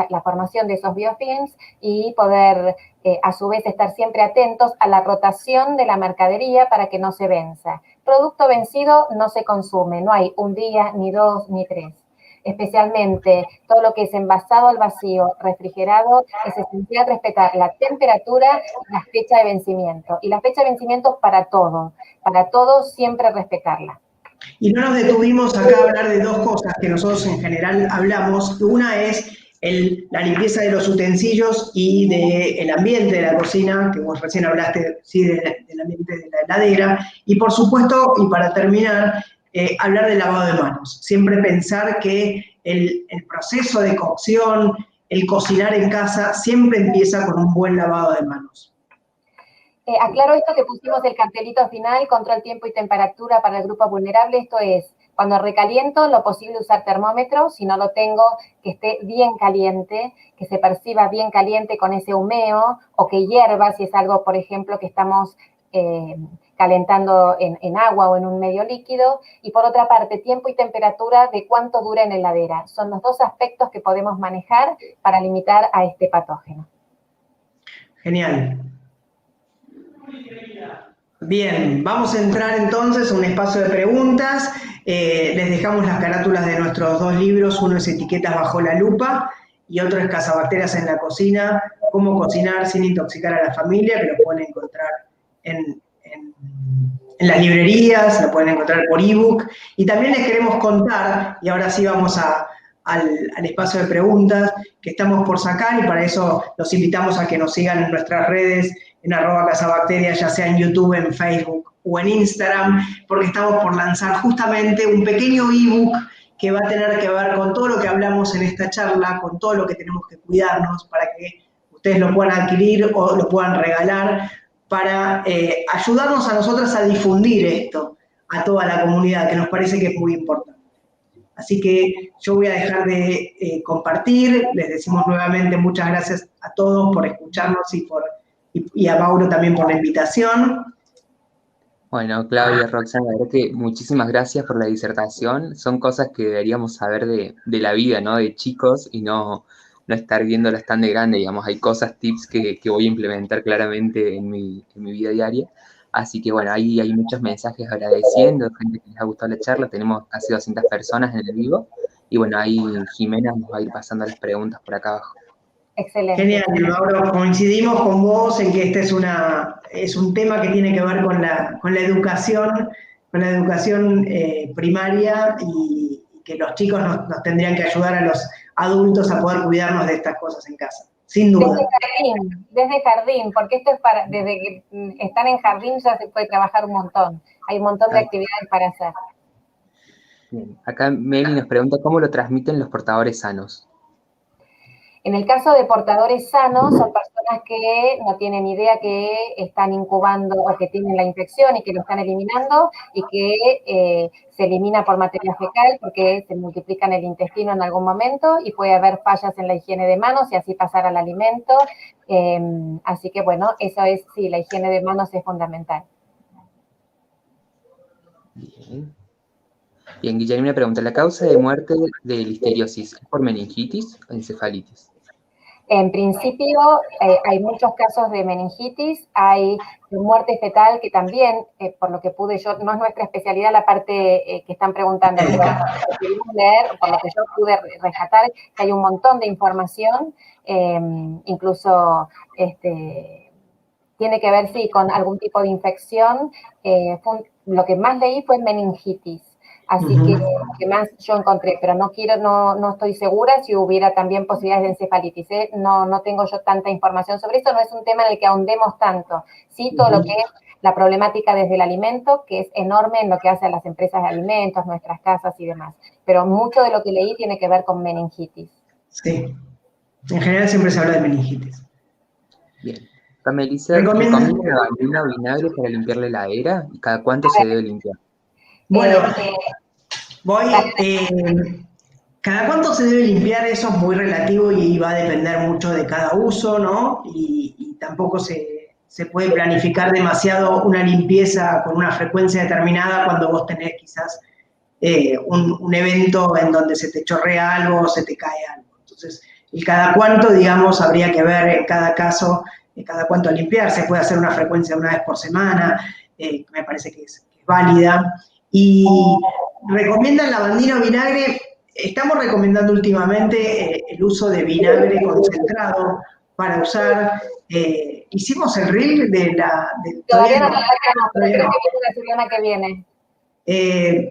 la formación de esos biofilms y poder, a su vez, estar siempre atentos a la rotación de la mercadería para que no se venza. Producto vencido no se consume, no hay 1 día, ni 2, ni 3. Especialmente todo lo que es envasado al vacío, refrigerado, es esencial respetar la temperatura y la fecha de vencimiento. Y la fecha de vencimiento para todo siempre respetarla. Y no nos detuvimos acá a hablar de 2 cosas que nosotros en general hablamos. Una es la limpieza de los utensilios y del ambiente de la cocina, que vos recién hablaste, sí, del ambiente de la heladera. Y por supuesto, y para terminar, hablar del lavado de manos. Siempre pensar que el proceso de cocción, el cocinar en casa, siempre empieza con un buen lavado de manos. Aclaro esto que pusimos del cartelito final, control tiempo y temperatura para el grupo vulnerable. Esto es, cuando recaliento, lo posible usar termómetro, si no lo tengo, que esté bien caliente, que se perciba bien caliente con ese humeo, o que hierva, si es algo, por ejemplo, que estamos calentando en agua o en un medio líquido. Y por otra parte, tiempo y temperatura de cuánto dura en la heladera. Son los 2 aspectos que podemos manejar para limitar a este patógeno. Genial. Bien, vamos a entrar entonces a un espacio de preguntas. Les dejamos las carátulas de nuestros dos libros, uno es Etiquetas bajo la lupa y otro es Cazabacterias en la cocina, cómo cocinar sin intoxicar a la familia, que lo pueden encontrar en las librerías, lo pueden encontrar por ebook. Y también les queremos contar, y ahora sí vamos al espacio de preguntas que estamos por sacar, y para eso los invitamos a que nos sigan en nuestras redes, en @cazabacterias, ya sea en YouTube, en Facebook o en Instagram, porque estamos por lanzar justamente un pequeño ebook que va a tener que ver con todo lo que hablamos en esta charla, con todo lo que tenemos que cuidarnos para que ustedes lo puedan adquirir o lo puedan regalar, para ayudarnos a nosotras a difundir esto a toda la comunidad, que nos parece que es muy importante. Así que yo voy a dejar de compartir, les decimos nuevamente muchas gracias a todos por escucharnos y a Mauro también por la invitación. Bueno, Claudia, Roxana, la verdad que muchísimas gracias por la disertación. Son cosas que deberíamos saber de la vida, ¿no? De chicos y no estar viéndolas tan de grande, digamos. Hay cosas, tips que voy a implementar claramente en mi vida diaria. Así que bueno, ahí hay muchos mensajes agradeciendo, gente que les ha gustado la charla. Tenemos casi 200 personas en el vivo. Y bueno, ahí Jimena nos va a ir pasando las preguntas por acá abajo. Excelente. Genial, Mauro, coincidimos con vos en que este es un tema que tiene que ver con la educación, primaria, y que los chicos nos tendrían que ayudar a los adultos a poder cuidarnos de estas cosas en casa, sin duda. Desde jardín, porque esto es desde que están en jardín ya se puede trabajar un montón. Hay un montón de actividades para hacer. Bien. Acá Meli nos pregunta cómo lo transmiten los portadores sanos. En el caso de portadores sanos, son personas que no tienen idea que están incubando o que tienen la infección y que lo están eliminando, y que se elimina por materia fecal porque se multiplica en el intestino en algún momento y puede haber fallas en la higiene de manos y así pasar al alimento. Así que bueno, eso es, sí, la higiene de manos es fundamental. Bien. Bien, Guillermo me pregunta, ¿la causa de muerte de listeriosis es por meningitis o encefalitis? En principio, hay muchos casos de meningitis, hay muerte fetal que también, por lo que pude yo, no es nuestra especialidad la parte que están preguntando, pero pudimos leer, por lo que yo pude rescatar, que hay un montón de información, incluso tiene que ver, sí, con algún tipo de infección. Lo que más leí fue meningitis. Así que lo que más yo encontré, pero no estoy segura si hubiera también posibilidades de encefalitis. No tengo yo tanta información sobre eso, no es un tema en el que ahondemos tanto. Sí, todo lo que es la problemática desde el alimento, que es enorme en lo que hace a las empresas de alimentos, nuestras casas y demás. Pero mucho de lo que leí tiene que ver con meningitis. Sí, en general siempre se habla de meningitis. Bien. Melissa, ¿recomienda lavandina o vinagre para limpiar la heladera? ¿Y cada cuánto se debe limpiar? Bueno, cada cuánto se debe limpiar, eso es muy relativo y va a depender mucho de cada uso, ¿no? Y tampoco se puede planificar demasiado una limpieza con una frecuencia determinada cuando vos tenés quizás un evento en donde se te chorrea algo o se te cae algo. Entonces, el cada cuánto, digamos, habría que ver en cada caso, cada cuánto limpiar. Se puede hacer una frecuencia de una vez por semana, me parece que es válida. Y recomiendan lavandina o vinagre. Estamos recomendando últimamente el uso de vinagre concentrado para usar. Hicimos el reel de la... Todavía no lo sacamos, pero creo que viene la semana que viene.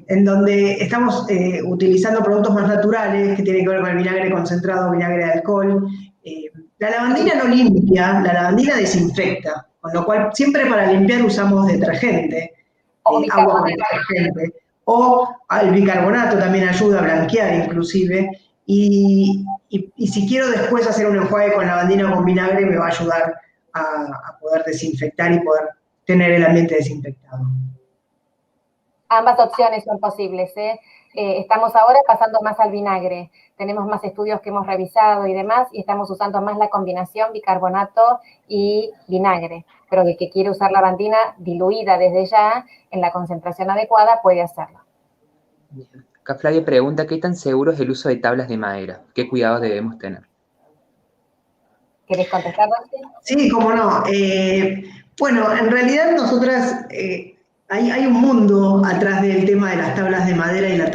En donde estamos utilizando productos más naturales que tienen que ver con el vinagre concentrado, vinagre de alcohol. La lavandina no limpia, la lavandina desinfecta, con lo cual siempre para limpiar usamos detergente. Agua con detergente, o el bicarbonato también ayuda a blanquear inclusive, y si quiero después hacer un enjuague con lavandina o con vinagre me va a ayudar a poder desinfectar y poder tener el ambiente desinfectado. Ambas opciones son posibles, ¿eh? Estamos ahora pasando más al vinagre, tenemos más estudios que hemos revisado y demás, y estamos usando más la combinación bicarbonato y vinagre, pero el que quiere usar lavandina diluida desde ya, en la concentración adecuada, puede hacerlo. Bien. Acá Flavia pregunta, ¿qué tan seguro es el uso de tablas de madera? ¿Qué cuidados debemos tener? ¿Querés contestar, Roxy? Sí, cómo no. Bueno, en realidad nosotras, hay un mundo atrás del tema de las tablas de madera y las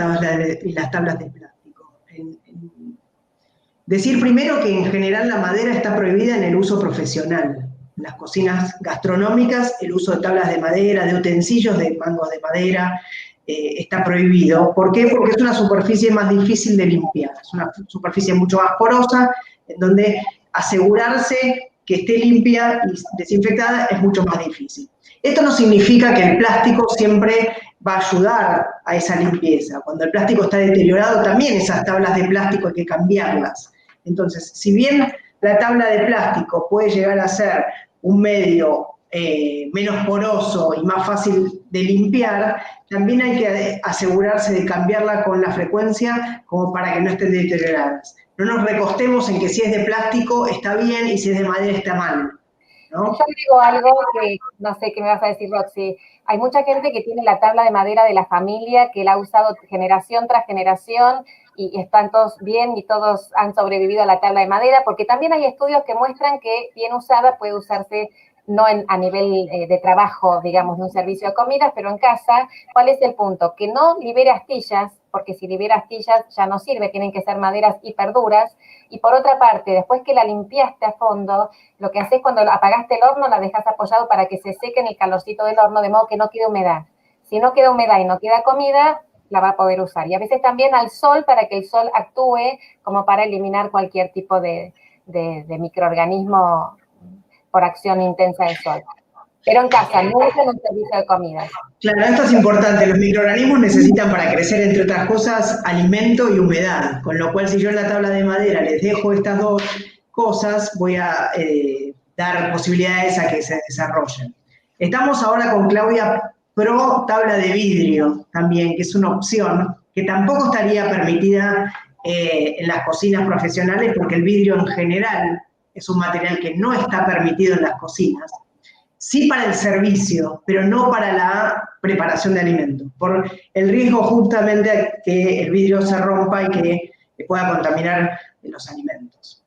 tablas de plástico. Decir primero que en general la madera está prohibida en el uso profesional. En las cocinas gastronómicas el uso de tablas de madera, de utensilios de mangos de madera, está prohibido. ¿Por qué? Porque es una superficie más difícil de limpiar. Es una superficie mucho más porosa, en donde asegurarse que esté limpia y desinfectada es mucho más difícil. Esto no significa que el plástico siempre va a ayudar a esa limpieza. Cuando el plástico está deteriorado, también esas tablas de plástico hay que cambiarlas. Entonces, si bien la tabla de plástico puede llegar a ser un medio menos poroso y más fácil de limpiar, también hay que asegurarse de cambiarla con la frecuencia como para que no estén deterioradas. No nos recostemos en que si es de plástico está bien y si es de madera está mal, ¿no? Yo digo algo que no sé qué me vas a decir, Roxy. Hay mucha gente que tiene la tabla de madera de la familia, que la ha usado generación tras generación y están todos bien y todos han sobrevivido a la tabla de madera, porque también hay estudios que muestran que bien usada puede usarse no a nivel de trabajo, digamos, de un servicio de comidas, pero en casa. ¿Cuál es el punto? Que no libere astillas, porque si libera astillas ya no sirve, tienen que ser maderas hiperduras. Y por otra parte, después que la limpiaste a fondo, lo que haces cuando apagaste el horno, la dejas apoyado para que se seque en el calorcito del horno, de modo que no quede humedad. Si no queda humedad y no queda comida, la va a poder usar. Y a veces también al sol, para que el sol actúe como para eliminar cualquier tipo de microorganismo por acción intensa del sol. Pero en casa, no usen un servicio de comida. Claro, esto es importante. Los microorganismos necesitan para crecer, entre otras cosas, alimento y humedad. Con lo cual, si yo en la tabla de madera les dejo estas dos cosas, voy a dar posibilidades a que se desarrollen. Estamos ahora con Claudia pro tabla de vidrio también, que es una opción que tampoco estaría permitida en las cocinas profesionales, porque el vidrio en general es un material que no está permitido en las cocinas. Sí para el servicio, pero no para la preparación de alimentos, por el riesgo justamente de que el vidrio se rompa y que pueda contaminar los alimentos.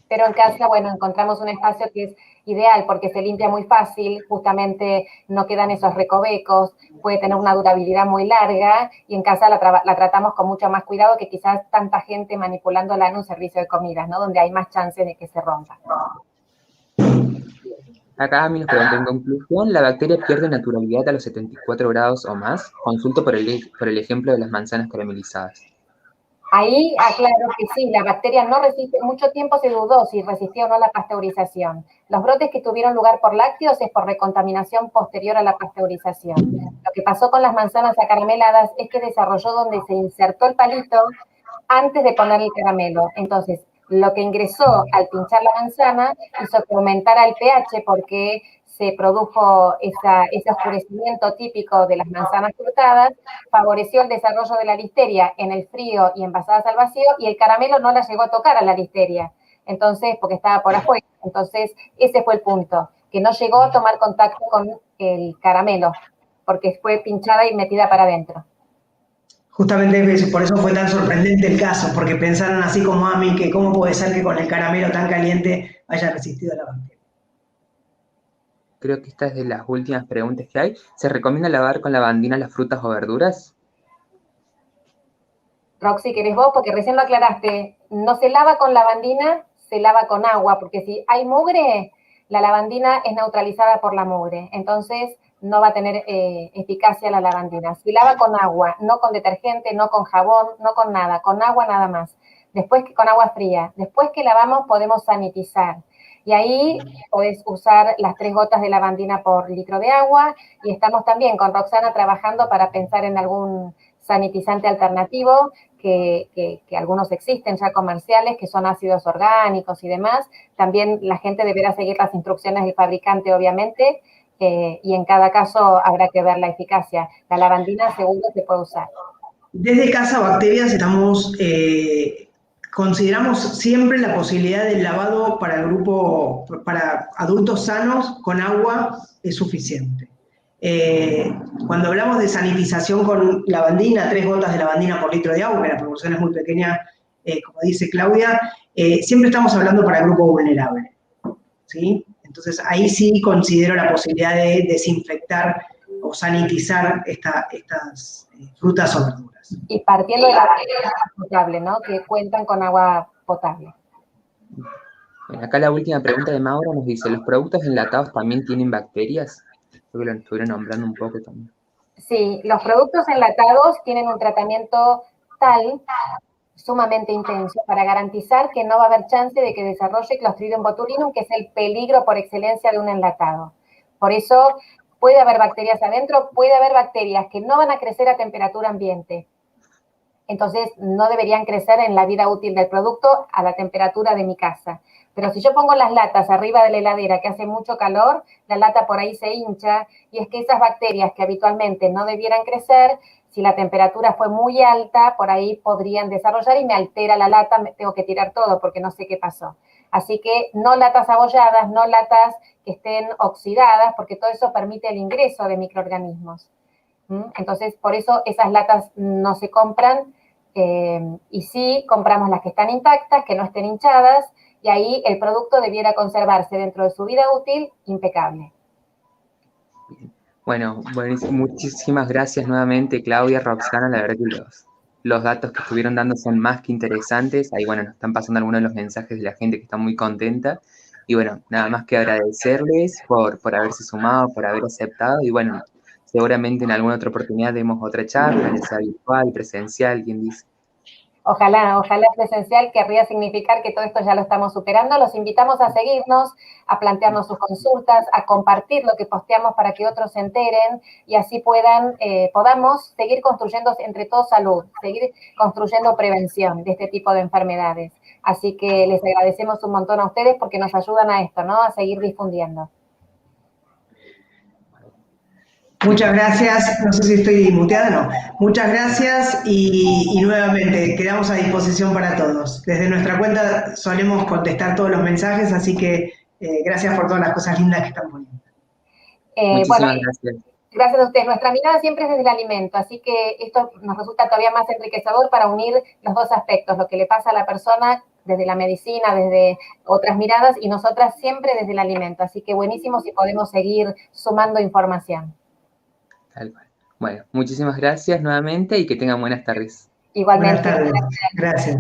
Pero en casa, bueno, encontramos un espacio que es ideal porque se limpia muy fácil, justamente no quedan esos recovecos, puede tener una durabilidad muy larga y en casa la tratamos con mucho más cuidado que quizás tanta gente manipulándola en un servicio de comidas, ¿no? Donde hay más chances de que se rompa. Acá a mí nos preguntan, en conclusión, ¿la bacteria pierde naturalidad a los 74 grados o más? Consulto por el ejemplo de las manzanas caramelizadas. Ahí aclaro que sí, la bacteria no resiste, mucho tiempo se dudó si resistía o no la pasteurización. Los brotes que tuvieron lugar por lácteos es por recontaminación posterior a la pasteurización. Lo que pasó con las manzanas acarameladas es que desarrolló donde se insertó el palito antes de poner el caramelo. Entonces, lo que ingresó al pinchar la manzana hizo que aumentara el pH porque se produjo ese oscurecimiento típico de las manzanas frutadas, favoreció el desarrollo de la listeria en el frío y envasadas al vacío, y el caramelo no la llegó a tocar a la listeria, entonces, porque estaba por afuera. Entonces, ese fue el punto, que no llegó a tomar contacto con el caramelo, porque fue pinchada y metida para adentro. Justamente por eso fue tan sorprendente el caso, porque pensaron así como a mí, que cómo puede ser que con el caramelo tan caliente haya resistido la bacteria. Creo que esta es de las últimas preguntas que hay. ¿Se recomienda lavar con lavandina las frutas o verduras? Roxy, ¿querés vos? Porque recién lo aclaraste. No se lava con lavandina, se lava con agua, porque si hay mugre, la lavandina es neutralizada por la mugre. Entonces, no va a tener eficacia la lavandina. Si lava con agua, no con detergente, no con jabón, no con nada, con agua nada más. Después con agua fría. Después que lavamos podemos sanitizar. Y ahí podés usar las 3 gotas de lavandina por litro de agua. Y estamos también con Roxana trabajando para pensar en algún sanitizante alternativo, que algunos existen ya comerciales, que son ácidos orgánicos y demás. También la gente deberá seguir las instrucciones del fabricante, obviamente, y en cada caso habrá que ver la eficacia. La lavandina seguro se puede usar. Desde Casa Bacterias consideramos siempre la posibilidad del lavado para el grupo, para adultos sanos, con agua es suficiente. Cuando hablamos de sanitización con lavandina, 3 gotas de lavandina por litro de agua, que la proporción es muy pequeña, como dice Claudia, siempre estamos hablando para el grupo vulnerable, ¿sí? Entonces, ahí sí considero la posibilidad de desinfectar o sanitizar estas frutas o verduras. Y partiendo de la agua potable, ¿no? Que cuentan con agua potable. Bueno, acá la última pregunta de Mauro nos dice, ¿los productos enlatados también tienen bacterias? Creo que lo estuvieron nombrando un poco también. Sí, los productos enlatados tienen un tratamiento tal, sumamente intenso, para garantizar que no va a haber chance de que desarrolle Clostridium botulinum, que es el peligro por excelencia de un enlatado. Por eso puede haber bacterias adentro, puede haber bacterias que no van a crecer a temperatura ambiente. Entonces, no deberían crecer en la vida útil del producto a la temperatura de mi casa. Pero si yo pongo las latas arriba de la heladera que hace mucho calor, la lata por ahí se hincha, y es que esas bacterias que habitualmente no debieran crecer, si la temperatura fue muy alta, por ahí podrían desarrollar y me altera la lata, me tengo que tirar todo porque no sé qué pasó. Así que no latas abolladas, no latas que estén oxidadas, porque todo eso permite el ingreso de microorganismos. Entonces, por eso esas latas no se compran, y sí compramos las que están intactas, que no estén hinchadas, y ahí el producto debiera conservarse dentro de su vida útil impecable. Bueno, muchísimas gracias nuevamente, Claudia, Roxana. La verdad que los datos que estuvieron dando son más que interesantes. Ahí, bueno, nos están pasando algunos de los mensajes de la gente que está muy contenta. Y bueno, nada más que agradecerles por haberse sumado, por haber aceptado. Y bueno, seguramente en alguna otra oportunidad demos otra charla, ya sea virtual, presencial, quien dice. Ojalá presencial querría significar que todo esto ya lo estamos superando. Los invitamos a seguirnos, a plantearnos sus consultas, a compartir lo que posteamos para que otros se enteren y así podamos seguir construyendo entre todos salud, seguir construyendo prevención de este tipo de enfermedades. Así que les agradecemos un montón a ustedes porque nos ayudan a esto, ¿no? A seguir difundiendo. Muchas gracias, no sé si estoy muteada, no. Muchas gracias y nuevamente quedamos a disposición para todos. Desde nuestra cuenta solemos contestar todos los mensajes, así que gracias por todas las cosas lindas que están poniendo. Muchísimas gracias. Gracias a ustedes. Nuestra mirada siempre es desde el alimento, así que esto nos resulta todavía más enriquecedor para unir los dos aspectos, lo que le pasa a la persona desde la medicina, desde otras miradas, y nosotras siempre desde el alimento. Así que buenísimo si podemos seguir sumando información. Tal cual. Bueno, muchísimas gracias nuevamente y que tengan buenas tardes. Igualmente. Buenas tardes. Gracias.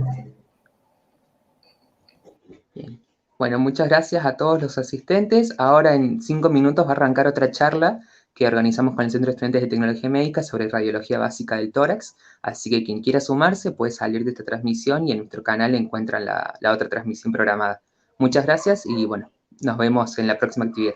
Bien. Bueno, muchas gracias a todos los asistentes. Ahora en 5 minutos va a arrancar otra charla que organizamos con el Centro de Estudiantes de Tecnología Médica sobre radiología básica del tórax. Así que quien quiera sumarse puede salir de esta transmisión y en nuestro canal encuentran la otra transmisión programada. Muchas gracias y bueno, nos vemos en la próxima actividad.